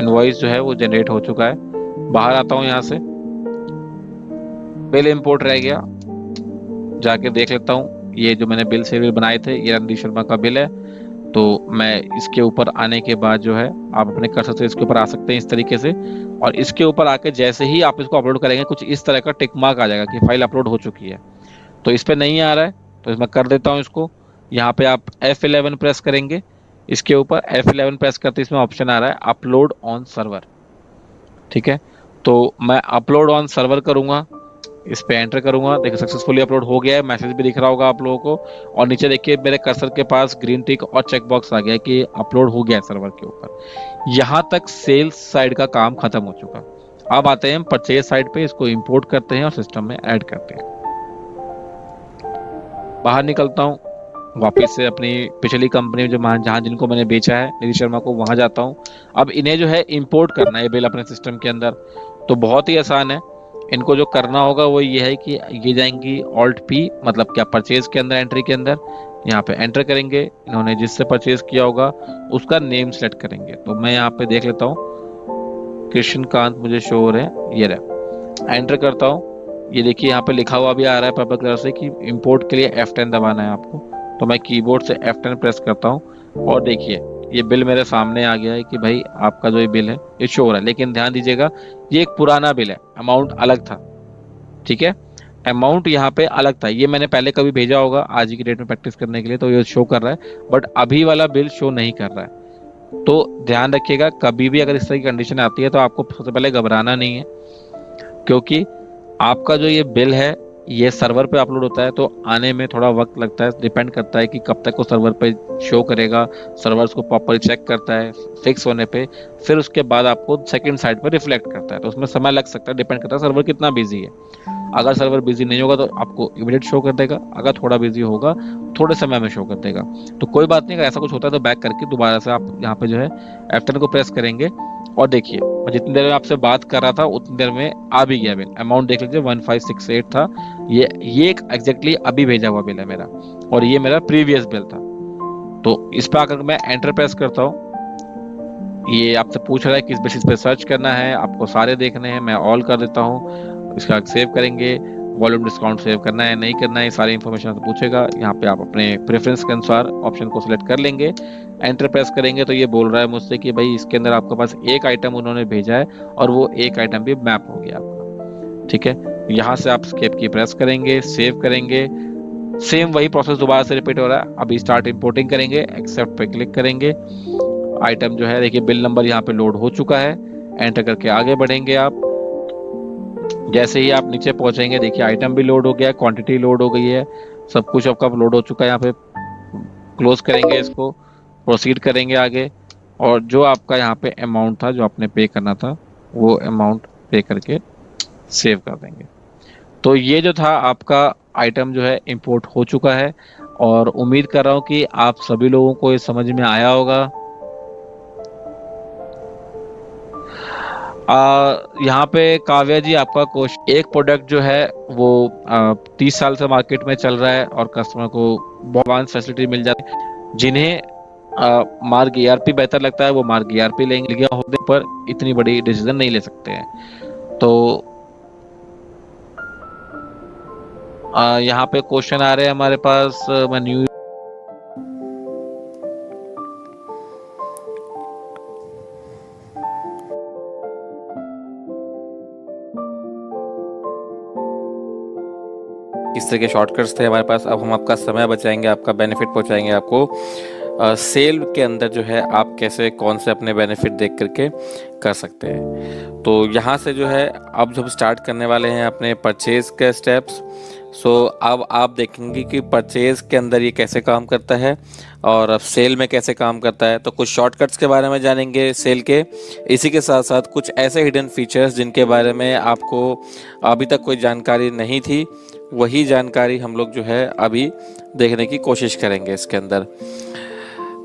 इनवॉइस जो है वो जनरेट हो चुका है। बाहर आता हूँ, यहाँ से बिल इंपोर्ट रह गया, जाके देख लेता हूँ। ये जो मैंने बिल शेड्यूल बनाए थे, ये रणदीप शर्मा का बिल है। तो मैं इसके ऊपर आने के बाद जो है, आप अपने कर्सर से इसके ऊपर आ सकते हैं इस तरीके से, और इसके ऊपर आके जैसे ही आप इसको अपलोड करेंगे, कुछ इस तरह का टिक मार्क आ जाएगा कि फाइल अपलोड हो चुकी है। तो इस पे नहीं आ रहा है तो मैं कर देता हूँ इसको। यहाँ पे आप F11 प्रेस करेंगे, इसके ऊपर F11 प्रेस करते इसमें ऑप्शन आ रहा है अपलोड ऑन सर्वर। ठीक है, तो मैं अपलोड ऑन सर्वर करूंगा, इस पे एंटर करूंगा, देखिए सक्सेसफुली अपलोड हो गया है, मैसेज भी दिख रहा होगा आप लोगों को। और नीचे देखिए मेरे कर्सर के पास ग्रीन टिक और चेक बॉक्स आ गया कि अपलोड हो गया है सर्वर के ऊपर। यहाँ तक सेल्स साइड का काम खत्म हो चुका। अब आते हैं परचेज साइड पे, इसको इंपोर्ट करते हैं और सिस्टम में ऐड करते हैं। बाहर निकलता हूँ, वापस से अपनी पिछली कंपनी में जो जहाँ जिनको मैंने बेचा है निधि शर्मा को, वहां जाता हूँ। अब इन्हें जो है इंपोर्ट करना है बिल अपने सिस्टम के अंदर, तो बहुत ही आसान है। इनको जो करना होगा वो ये है कि ये जाएंगी ऑल्ट पी, मतलब क्या, परचेज के अंदर, एंट्री के अंदर, यहाँ पे एंटर करेंगे। इन्होंने जिससे परचेज किया होगा उसका नेम सेलेक्ट करेंगे। तो मैं यहाँ पे देख लेता हूँ, कृष्णकांत मुझे शो हो रहे हैं, ये रहा। एंटर करता हूँ, ये देखिए यहाँ पे लिखा हुआ भी आ रहा है पर्पल कलर से कि इंपोर्ट के लिए F10 दबाना है आपको। तो मैं कीबोर्ड से F10 प्रेस करता हूँ और देखिए ये बिल मेरे सामने आ गया है कि भाई आपका जो ये बिल है ये शो हो रहा है। लेकिन ध्यान दीजिएगा, ये एक पुराना बिल है, अमाउंट अलग था, ठीक है, अमाउंट यहाँ पे अलग था। ये मैंने पहले कभी भेजा होगा आज ही की डेट में प्रैक्टिस करने के लिए, तो ये शो कर रहा है, बट अभी वाला बिल शो नहीं कर रहा है। तो ध्यान रखिएगा, कभी भी अगर इस तरह की कंडीशन आती है तो आपको सबसे पहले घबराना नहीं है, क्योंकि आपका जो ये बिल है ये सर्वर पे अपलोड होता है, तो आने में थोड़ा वक्त लगता है, डिपेंड करता है कि कब तक वो सर्वर पे शो करेगा। सर्वर उसको प्रॉपर चेक करता है, फिक्स होने पे फिर उसके बाद आपको सेकंड साइड पे रिफ्लेक्ट करता है, तो उसमें समय लग सकता है, डिपेंड करता है सर्वर कितना बिजी है। अगर सर्वर बिजी नहीं होगा तो आपको इमीडिएट शो कर देगा, अगर थोड़ा बिजी होगा थोड़े समय में शो कर देगा। तो कोई बात नहीं, अगर ऐसा कुछ होता है तो बैक करके दोबारा से आप यहाँ पे जो है F10 को प्रेस करेंगे। और देखिए मैं जितनी देर में आपसे बात कर रहा था उतनी देर में आ भी गया बिल। अमाउंट देख लीजिए 1568 था, ये एक एग्जैक्टली अभी भेजा हुआ बिल है मेरा, और ये मेरा प्रीवियस बिल था। तो इस पर आकर मैं एंटर प्रेस करता हूँ, ये आपसे पूछ रहा है किस बेसिस पे सर्च करना है, आपको सारे देखने हैं, मैं ऑल कर देता हूँ। इसका सेव करेंगे, वॉल्यूम डिस्काउंट सेव करना है नहीं करना है, सारी इंफॉर्मेशन से पूछेगा। यहाँ पे आप अपने प्रेफरेंस के अनुसार ऑप्शन को सिलेक्ट कर लेंगे, एंटर प्रेस करेंगे तो ये बोल रहा है मुझसे कि भाई इसके अंदर आपके पास एक आइटम उन्होंने भेजा है और वो एक आइटम भी मैप हो गया आपका, ठीक है। यहाँ से आप स्केप की प्रेस करेंगे, सेव करेंगे, सेम वही प्रोसेस दोबारा से रिपीट हो रहा है। अभी स्टार्ट इंपोर्टिंग करेंगे, एक्सेप्ट पे क्लिक करेंगे। आइटम जो है देखिए बिल नंबर यहाँ पे लोड हो चुका है, एंटर करके आगे बढ़ेंगे आप। जैसे ही आप नीचे पहुंचेंगे देखिए आइटम भी लोड हो गया, क्वांटिटी लोड हो गई है, सब कुछ आपका लोड हो चुका है। यहाँ पे क्लोज करेंगे इसको, प्रोसीड करेंगे आगे, और जो आपका यहाँ पे अमाउंट था जो आपने पे करना था वो अमाउंट पे करके सेव कर देंगे। तो ये जो था आपका आइटम जो है इंपोर्ट हो चुका है, और उम्मीद कर रहा हूँ कि आप सभी लोगों को ये समझ में आया होगा। यहाँ पे काव्या जी आपका क्वेश्चन, एक प्रोडक्ट जो है वो 30 साल से मार्केट में चल रहा है और कस्टमर को बहुत एडवांस फैसिलिटी मिल जाती है। जिन्हें मार्ग ERP बेहतर लगता है वो मार्ग ERP लेंगे, होने पर इतनी बड़ी डिसीजन नहीं ले सकते हैं। तो यहाँ पे क्वेश्चन आ रहे हैं हमारे पास, मैं न्यू इस तरह के शॉर्टकट्स थे हमारे पास। अब हम आपका समय बचाएंगे, आपका बेनिफिट पहुंचाएंगे आपको। सेल के अंदर जो है आप कैसे कौन से अपने बेनिफिट देख करके कर सकते हैं। तो यहाँ से जो है अब जब स्टार्ट करने वाले हैं अपने परचेज के स्टेप्स। सो अब आप देखेंगे कि परचेज के अंदर ये कैसे काम करता है और अब सेल में कैसे काम करता है। तो कुछ शॉर्टकट्स के बारे में जानेंगे सेल के, इसी के साथ साथ कुछ ऐसे हिडन फीचर्स जिनके बारे में आपको अभी तक कोई जानकारी नहीं थी, वही जानकारी हम लोग जो है अभी देखने की कोशिश करेंगे इसके अंदर।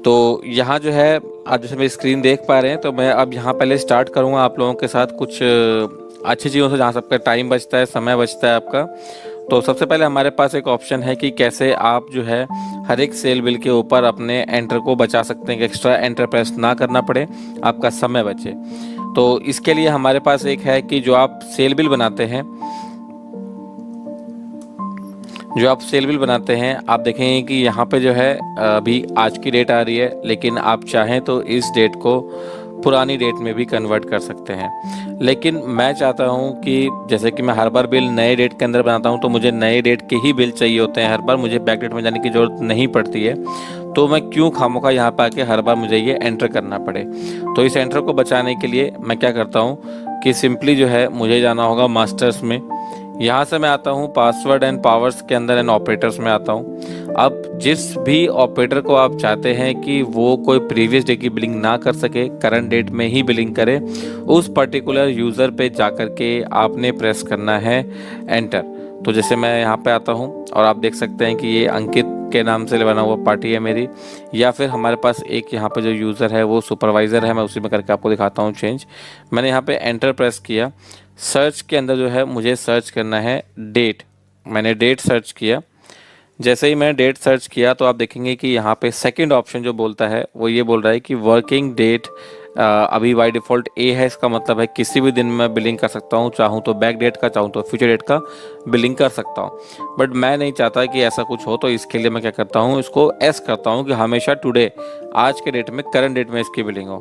तो यहाँ जो है आप जैसे मेरी स्क्रीन देख पा रहे हैं, तो मैं अब यहाँ पहले स्टार्ट करूँगा आप लोगों के साथ कुछ अच्छी चीज़ों से जहाँ सबका टाइम बचता है, समय बचता है आपका। तो सबसे पहले हमारे पास एक ऑप्शन है कि कैसे आप जो है हर एक सेल बिल के ऊपर अपने एंटर को बचा सकते हैं कि एक्स्ट्रा एंटर प्रेस ना करना पड़े, आपका समय बचे। तो इसके लिए हमारे पास एक है कि जो आप सेल बिल बनाते हैं, आप देखेंगे कि यहाँ पे जो है अभी आज की डेट आ रही है, लेकिन आप चाहें तो इस डेट को पुरानी डेट में भी कन्वर्ट कर सकते हैं। लेकिन मैं चाहता हूँ कि जैसे कि मैं हर बार बिल नए डेट के अंदर बनाता हूँ, तो मुझे नए डेट के ही बिल चाहिए होते हैं हर बार, मुझे बैक डेट में जाने की ज़रूरत नहीं पड़ती है। तो मैं क्यों खामोखा यहाँ पे आके हर बार मुझे ये एंटर करना पड़े। तो इस एंटर को बचाने के लिए मैं क्या करता हूँ कि सिंपली जो है मुझे जाना होगा मास्टर्स में। यहाँ से मैं आता हूँ पासवर्ड एंड पावर्स के अंदर एंड ऑपरेटर्स में आता हूँ। अब जिस भी ऑपरेटर को आप चाहते हैं कि वो कोई प्रीवियस डे की बिलिंग ना कर सके, करंट डेट में ही बिलिंग करे, उस पर्टिकुलर यूज़र पे जाकर के आपने प्रेस करना है एंटर। तो जैसे मैं यहाँ पे आता हूँ और आप देख सकते हैं कि ये अंकित के नाम से बना हुआ पार्टी है मेरी, या फिर हमारे पास एक यहाँ पे जो यूज़र है वो सुपरवाइज़र है। मैं उसी में करके आपको दिखाता हूँ चेंज। मैंने यहाँ पे एंटर प्रेस किया। सर्च के अंदर जो है मुझे सर्च करना है डेट। मैंने डेट सर्च किया। जैसे ही मैंने डेट सर्च किया तो आप देखेंगे कि यहाँ पे सेकंड ऑप्शन जो बोलता है वो ये बोल रहा है कि वर्किंग डेट अभी बाय डिफ़ॉल्ट ए है। इसका मतलब है किसी भी दिन मैं बिलिंग कर सकता हूँ, चाहूँ तो बैक डेट का, चाहूँ तो फ्यूचर डेट का बिलिंग कर सकता हूँ। बट मैं नहीं चाहता कि ऐसा कुछ हो, तो इसके लिए मैं क्या करता हूँ, इसको एस करता हूँ कि हमेशा टुडे, आज के डेट में, करंट डेट में इसकी बिलिंग हो।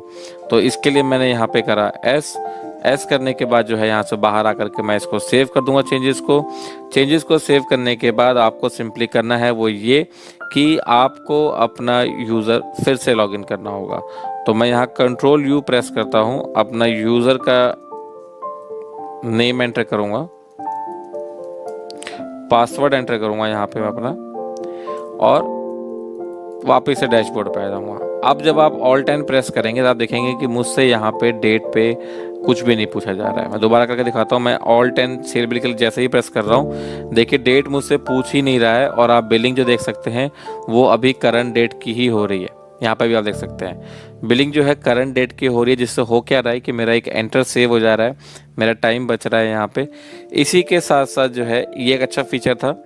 तो इसके लिए मैंने यहाँ पे करा एस करने के बाद जो है यहाँ से बाहर आकर के मैं इसको सेव कर दूंगा चेंजेस को सेव करने के बाद आपको सिंपली करना है वो ये कि आपको अपना यूज़र फिर से लॉगिन करना होगा। तो मैं यहाँ कंट्रोल यू प्रेस करता हूँ, अपना यूज़र का नेम एंटर करूँगा, पासवर्ड एंटर करूँगा यहाँ पे मैं अपना, और वापस से डैशबोर्ड पे आ जाऊँगा। अब जब आप ऑल्ट एंड प्रेस करेंगे तो आप देखेंगे कि मुझसे यहाँ पे डेट पे कुछ भी नहीं पूछा जा रहा है। मैं दोबारा करके दिखाता हूँ। मैं ऑल्ट एंड सेल बिल जैसे ही प्रेस कर रहा हूँ, देखिए डेट मुझसे पूछ ही नहीं रहा है, और आप बिलिंग जो देख सकते हैं वो अभी करंट डेट की ही हो रही है। यहाँ पे भी आप देख सकते हैं बिलिंग जो है करंट डेट की हो रही है, जिससे हो क्या रहा है कि मेरा एक एंटर सेव हो जा रहा है, मेरा टाइम बच रहा है यहाँ पे। इसी के साथ साथ जो है ये एक अच्छा फीचर था।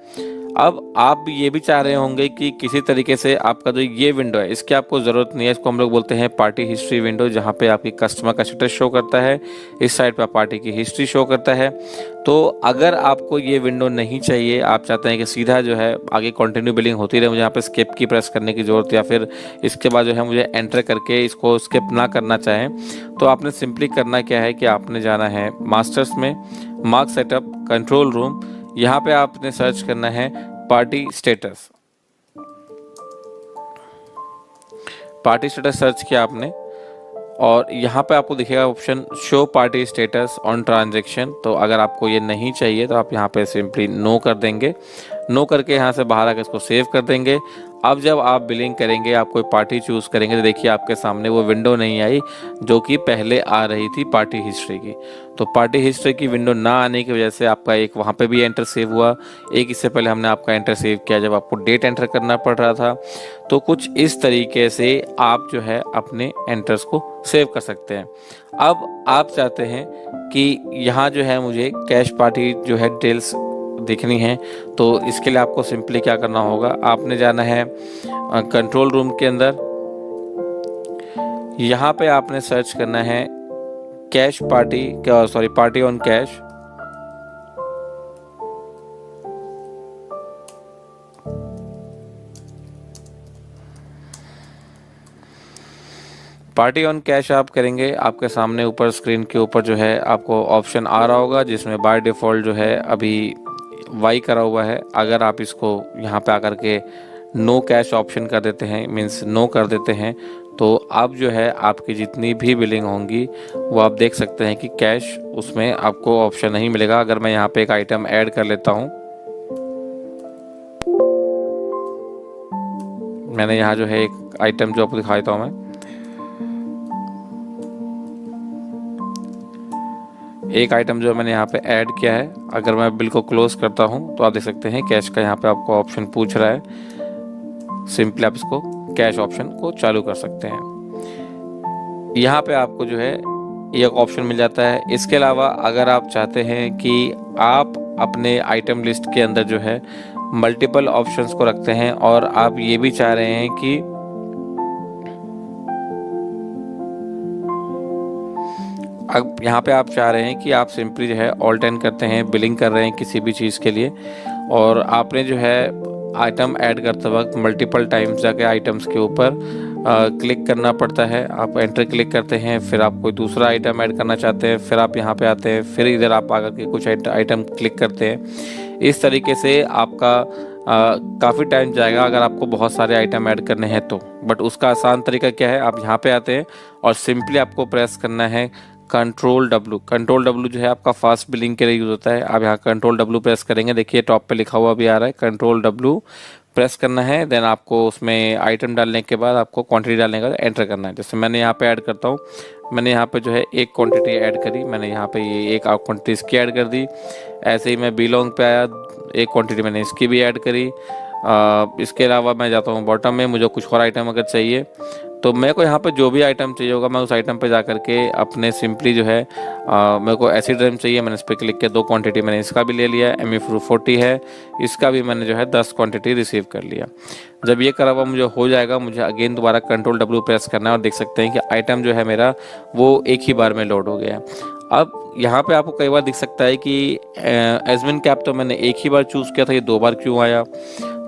अब आप ये भी चाह रहे होंगे कि किसी तरीके से आपका जो ये विंडो है इसकी आपको ज़रूरत नहीं है। इसको हम लोग बोलते हैं पार्टी हिस्ट्री विंडो, जहाँ पे आपकी कस्टमर का स्टेटस शो करता है, इस साइड पे पार्टी की हिस्ट्री शो करता है। तो अगर आपको ये विंडो नहीं चाहिए, आप चाहते हैं कि सीधा जो है आगे कंटिन्यू बिलिंग होती रहे, मुझे यहाँ पे स्किप की प्रेस करने की ज़रूरत, या फिर इसके बाद जो है मुझे एंटर करके इसको स्किप ना करना चाहें, तो आपने सिंपली करना क्या है कि आपने जाना है मास्टर्स में, मार्क सेटअप, कंट्रोल रूम, यहाँ पे आपने सर्च करना है party status. Party status search किया आपने, और यहाँ पे आपको दिखेगा option show party status on transaction. तो अगर आपको ये नहीं चाहिए तो आप यहाँ पे सिंपली नो कर देंगे। नो करके यहाँ से बाहर आकर इसको सेव कर देंगे। अब जब आप बिलिंग करेंगे, आप कोई पार्टी चूज़ करेंगे, तो देखिए आपके सामने वो विंडो नहीं आई जो कि पहले आ रही थी पार्टी हिस्ट्री की। तो पार्टी हिस्ट्री की विंडो ना आने की वजह से आपका एक वहाँ पे भी एंटर सेव हुआ, एक इससे पहले हमने आपका एंटर सेव किया जब आपको डेट एंटर करना पड़ रहा था। तो कुछ इस तरीके से आप जो है अपने एंटर्स को सेव कर सकते हैं। अब आप चाहते हैं कि यहाँ जो है मुझे कैश पार्टी जो है डिटेल्स देखनी है, तो इसके लिए आपको सिंपली क्या करना होगा, आपने जाना है कंट्रोल रूम के अंदर, यहाँ पे आपने सर्च करना है cash party, party on cash. Party on cash आप करेंगे, आपके सामने ऊपर स्क्रीन के ऊपर जो है आपको ऑप्शन आ रहा होगा, जिसमें बाय डिफ़ॉल्ट जो है अभी वाई करा हुआ है। अगर आप इसको यहाँ पे आकर के नो कैश ऑप्शन कर देते हैं, मीन्स नो कर देते हैं, तो अब जो है आपकी जितनी भी बिलिंग होंगी वो आप देख सकते हैं कि कैश उसमें आपको ऑप्शन नहीं मिलेगा। अगर मैं यहाँ पे एक आइटम ऐड कर लेता हूँ, मैंने यहाँ जो है एक आइटम जो आपको दिखा देता हूँ, मैं एक आइटम जो मैंने यहाँ पे ऐड किया है, अगर मैं बिल को क्लोज करता हूँ तो आप देख सकते हैं कैश का यहाँ पे आपको ऑप्शन पूछ रहा है। सिंपली आप इसको कैश ऑप्शन को चालू कर सकते हैं। यहाँ पे आपको जो है एक ऑप्शन मिल जाता है। इसके अलावा अगर आप चाहते हैं कि आप अपने आइटम लिस्ट के अंदर जो है मल्टीपल ऑप्शंस को रखते हैं, और आप ये भी चाह रहे हैं कि अब यहाँ पे आप चाह रहे हैं कि आप सिंपली जो है ऑल्ट एन करते हैं, बिलिंग कर रहे हैं किसी भी चीज़ के लिए, और आपने जो है आइटम ऐड करते वक्त मल्टीपल टाइम्स जाके आइटम्स के ऊपर क्लिक करना पड़ता है। आप एंटर क्लिक करते हैं, फिर आप कोई दूसरा आइटम ऐड करना चाहते हैं, फिर आप यहाँ पे आते हैं, फिर इधर आप आकर के कुछ आइटम क्लिक करते हैं। इस तरीके से आपका काफ़ी टाइम जाएगा अगर आपको बहुत सारे आइटम ऐड करने हैं तो। बट उसका आसान तरीका क्या है, आप यहाँ पे आते हैं और सिंपली आपको प्रेस करना है कंट्रोल डब्ल्यू जो है आपका फास्ट बिलिंग के लिए यूज़ होता है। आप यहाँ कंट्रोल डब्ल्यू प्रेस करेंगे, देखिए टॉप पे लिखा हुआ भी आ रहा है, कंट्रोल डब्ल्यू प्रेस करना है। देन आपको उसमें आइटम डालने के बाद आपको क्वांटिटी डालने का एंटर करना है। जैसे मैंने यहाँ पे ऐड करता हूँ, मैंने यहाँ पे जो है एक क्वांटिटी ऐड करी, मैंने यहाँ पे ये एक क्वांटिटी इसकी ऐड कर दी। ऐसे ही मैं बिलोंग पे आया, एक क्वांटिटी मैंने इसकी भी ऐड करी। इसके अलावा मैं जाता हूँ बॉटम में, मुझे कुछ और आइटम अगर चाहिए तो मेरे को यहाँ पे जो भी आइटम चाहिए होगा मैं उस आइटम पे जा करके अपने सिंपली जो है मेरे को एसिड रैम चाहिए, मैंने इस पर क्लिक किया, 2 क्वांटिटी मैंने इसका भी ले लिया। ME40 है, इसका भी मैंने जो है 10 क्वांटिटी रिसीव कर लिया। जब ये करा हुआ मुझे हो जाएगा, मुझे अगेन दोबारा कंट्रोल डब्ल्यू प्रेस करना है और देख सकते हैं कि आइटम जो है मेरा वो एक ही बार में लोड हो गया है। अब यहाँ पे आपको कई बार दिख सकता है कि एडमिन कैप तो मैंने एक ही बार चूज़ किया था, ये 2 बार क्यों आया।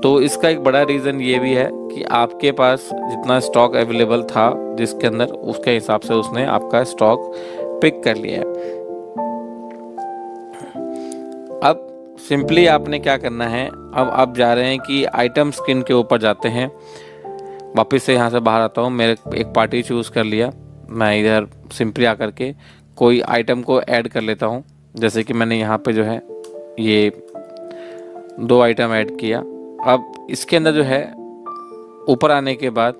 तो इसका एक बड़ा रीज़न ये भी है कि आपके पास जितना स्टॉक अवेलेबल था जिसके अंदर, उसके हिसाब से उसने आपका स्टॉक पिक कर लिया है। अब सिंपली आपने क्या करना है, अब आप जा रहे हैं कि आइटम स्क्रीन के ऊपर जाते हैं। वापस से यहाँ से बाहर आता हूँ, मेरे एक पार्टी चूज़ कर लिया, मैं इधर सिंपली आकर के कोई आइटम को ऐड कर लेता हूँ। जैसे कि मैंने यहाँ पे जो है ये 2 आइटम ऐड किया। अब इसके अंदर जो है ऊपर आने के बाद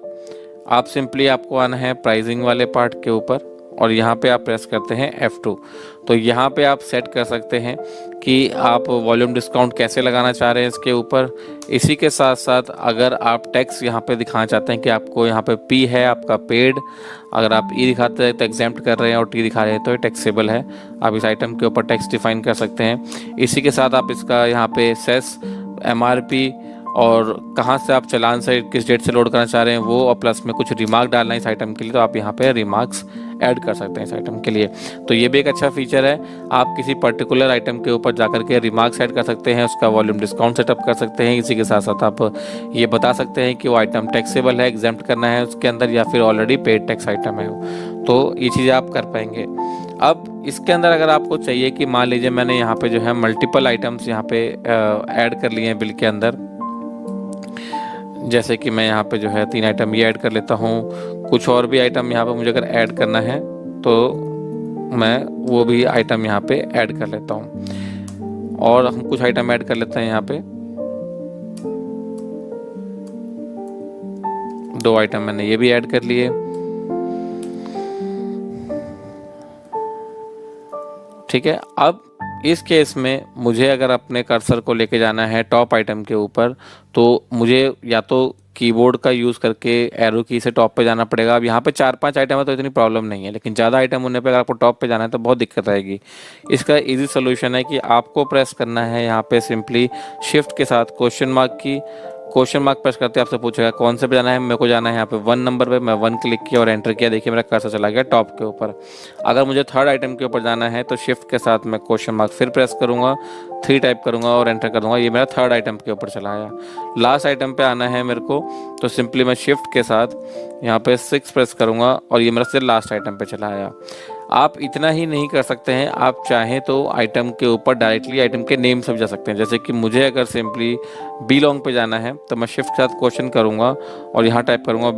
आप सिंपली आपको आना है प्राइसिंग वाले पार्ट के ऊपर और यहाँ पे आप प्रेस करते हैं F2। तो यहाँ पे आप सेट कर सकते हैं कि आप वॉल्यूम डिस्काउंट कैसे लगाना चाह रहे हैं इसके ऊपर। इसी के साथ साथ अगर आप टैक्स यहाँ पे दिखाना चाहते हैं कि आपको यहाँ पे P है आपका पेड, अगर आप E दिखाते हैं तो एग्जेम्प्ट कर रहे हैं और T दिखा रहे हैं तो टैक्सेबल है, आप इस आइटम के ऊपर टैक्स डिफाइन कर सकते हैं। इसी के साथ आप इसका यहाँ पे सेस, MRP और कहाँ से आप चालान से किस डेट से लोड करना चाह रहे हैं वो, और प्लस में कुछ रिमार्क डालना है इस आइटम के लिए तो आप यहाँ पे रिमार्क्स ऐड कर सकते हैं इस आइटम के लिए। तो ये भी एक अच्छा फीचर है, आप किसी पर्टिकुलर आइटम के ऊपर जाकर के रिमार्क्स ऐड कर सकते हैं, उसका वॉल्यूम डिस्काउंट सेटअप कर सकते हैं। इसी के साथ साथ आप ये बता सकते हैं कि वो आइटम टैक्सेबल है, एग्जेम्प्ट करना है उसके अंदर, या फिर ऑलरेडी पेड टैक्स आइटम है वो। तो ये चीज़ें आप कर पाएंगे। अब इसके अंदर अगर आपको चाहिए कि मान लीजिए मैंने यहाँ पे जो है मल्टीपल आइटम्स यहाँ पे ऐड कर लिए हैं बिल के अंदर, जैसे कि मैं यहाँ पे जो है 3 आइटम ये ऐड कर लेता हूँ, कुछ और भी आइटम यहाँ पे मुझे अगर ऐड करना है तो मैं वो भी आइटम यहाँ पे ऐड कर लेता हूँ। और हम कुछ आइटम ऐड कर लेते हैं यहाँ पे, 2 आइटम मैंने ये भी ऐड कर लिए। ठीक है, अब इस केस में मुझे अगर अपने कर्सर को लेके जाना है टॉप आइटम के ऊपर तो मुझे या तो कीबोर्ड का यूज़ करके एरो की से टॉप पे जाना पड़ेगा। अब यहाँ पे 4-5 आइटम है तो इतनी प्रॉब्लम नहीं है, लेकिन ज़्यादा आइटम होने पे अगर आपको टॉप पे जाना है तो बहुत दिक्कत आएगी। इसका इजी सोल्यूशन है कि आपको प्रेस करना है यहाँ पे सिंपली शिफ्ट के साथ क्वेश्चन मार्क प्रेस करते आपसे पूछेगा कौन से पे जाना है। मेरे को जाना है यहाँ पे 1 नंबर पे, मैं 1 क्लिक किया और एंटर किया, देखिए मेरा कर्सर चला गया टॉप के ऊपर। अगर मुझे 3rd आइटम के ऊपर जाना है तो शिफ्ट के साथ मैं क्वेश्चन मार्क फिर प्रेस करूँगा, 3 टाइप करूँगा और एंटर कर दूँगा, ये मेरा 3rd आइटम के ऊपर चला आया। लास्ट आइटम पे आना है मेरे को तो सिंपली मैं शिफ्ट के साथ यहाँ पे 6 प्रेस करूँगा और ये मेरा सिर्फ लास्ट आइटम पे चला आया। आप इतना ही नहीं कर सकते हैं, आप चाहें तो आइटम के ऊपर डायरेक्टली आइटम के नेम सब जा सकते हैं। जैसे कि मुझे अगर सिंपली बिलोंग पे जाना है तो मैं शिफ्ट के साथ क्वेश्चन करूँगा और यहाँ टाइप करूँगा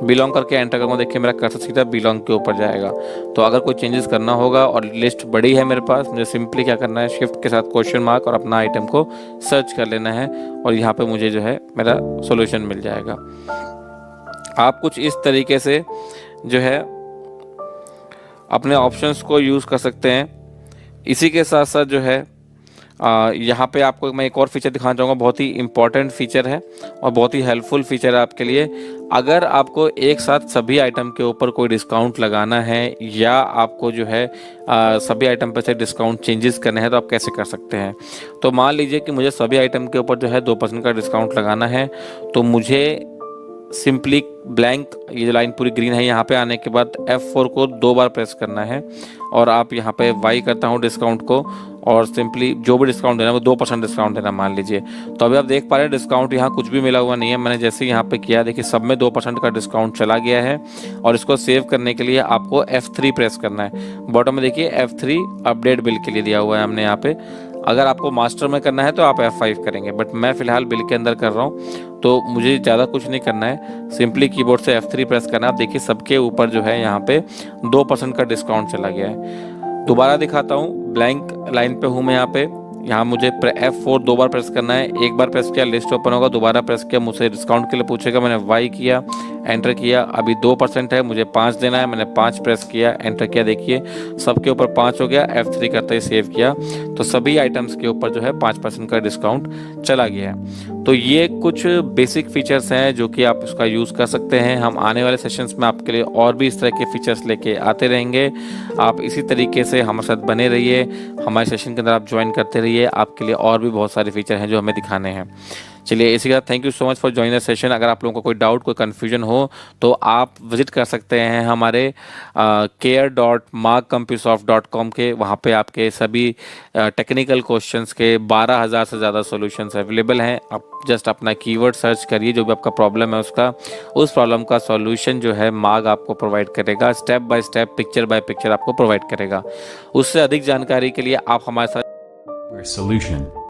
बिलोंग करके एंटर करूँगा, देखिए मेरा कर्सर सीधा बिलोंग के ऊपर जाएगा। तो अगर कोई चेंजेस करना होगा और लिस्ट बड़ी है मेरे पास, मुझे सिंपली क्या करना है, शिफ्ट के साथ क्वेश्चन मार्क और अपना आइटम को सर्च कर लेना है और यहाँ पे मुझे जो है मेरा सोल्यूशन मिल जाएगा। आप कुछ इस तरीके से जो है अपने ऑप्शंस को यूज़ कर सकते हैं। इसी के साथ साथ जो है यहाँ पे आपको मैं एक और फीचर दिखाना चाहूँगा, बहुत ही इंपॉर्टेंट फीचर है और बहुत ही हेल्पफुल फीचर है आपके लिए। अगर आपको एक साथ सभी आइटम के ऊपर कोई डिस्काउंट लगाना है या आपको जो है सभी आइटम पर से डिस्काउंट चेंजेस करने हैं तो आप कैसे कर सकते हैं। तो मान लीजिए कि मुझे सभी आइटम के ऊपर जो है 2% का डिस्काउंट लगाना है, तो मुझे सिंपली ब्लैंक, ये जो लाइन पूरी ग्रीन है, यहाँ पे आने के बाद F4 को 2 बार प्रेस करना है और आप यहाँ पे वाई करता हूँ डिस्काउंट को और सिंपली जो भी डिस्काउंट देना है वो 2% डिस्काउंट देना मान लीजिए। तो अभी आप देख पा रहे हैं डिस्काउंट यहाँ कुछ भी मिला हुआ नहीं है। मैंने जैसे यहाँ पे किया, देखिए सब में 2% का डिस्काउंट चला गया है और इसको सेव करने के लिए आपको F3 प्रेस करना है। बॉटम में देखिए F3 अपडेट बिल के लिए दिया हुआ है हमने यहाँ पे। अगर आपको मास्टर में करना है तो आप F5 करेंगे, बट मैं फिलहाल बिल के अंदर कर रहा हूँ। तो मुझे ज़्यादा कुछ नहीं करना है, सिंपली कीबोर्ड से F3 प्रेस करना है। आप देखिए सबके ऊपर जो है यहाँ पे 2% का डिस्काउंट चला गया है। दोबारा दिखाता हूँ, ब्लैंक लाइन पे हूँ मैं यहाँ पे। यहाँ मुझे F4 दो बार प्रेस करना है। एक बार प्रेस किया लिस्ट ओपन होगा, दोबारा प्रेस किया मुझसे डिस्काउंट के लिए पूछेगा, मैंने Y किया, एंटर किया। अभी 2% है, मुझे 5 देना है, मैंने 5 प्रेस किया, एंटर किया। देखिए सबके ऊपर 5 हो गया। F3 करते ही सेव किया तो सभी आइटम्स के ऊपर जो है 5% का डिस्काउंट चला गया है। तो ये कुछ बेसिक फीचर्स हैं जो कि आप उसका यूज़ कर सकते हैं। हम आने वाले सेशंस में आपके लिए और भी इस तरह के फीचर्स लेके आते रहेंगे। आप इसी तरीके से हमारे साथ बने रहिए, हमारे सेशन के अंदर आप ज्वाइन करते रहिए। आपके लिए और भी बहुत सारे फीचर हैं जो हमें दिखाने हैं। चलिए इसी के साथ thank you so much for joining the session. अगर आप लोगों को कोई डाउट, कोई कन्फ्यूजन हो तो आप विजिट कर सकते हैं हमारे care.markcompusoft.com के। वहाँ पे आपके सभी टेक्निकल क्वेश्चंस के 12,000 से ज़्यादा सॉल्यूशंस अवेलेबल हैं। आप जस्ट अपना कीवर्ड सर्च करिए, जो भी आपका प्रॉब्लम है उस प्रॉब्लम का सॉल्यूशन जो है मार्ग आपको प्रोवाइड करेगा, step by step, picture by picture आपको प्रोवाइड करेगा। उससे अधिक जानकारी के लिए आप हमारे साथ Solution.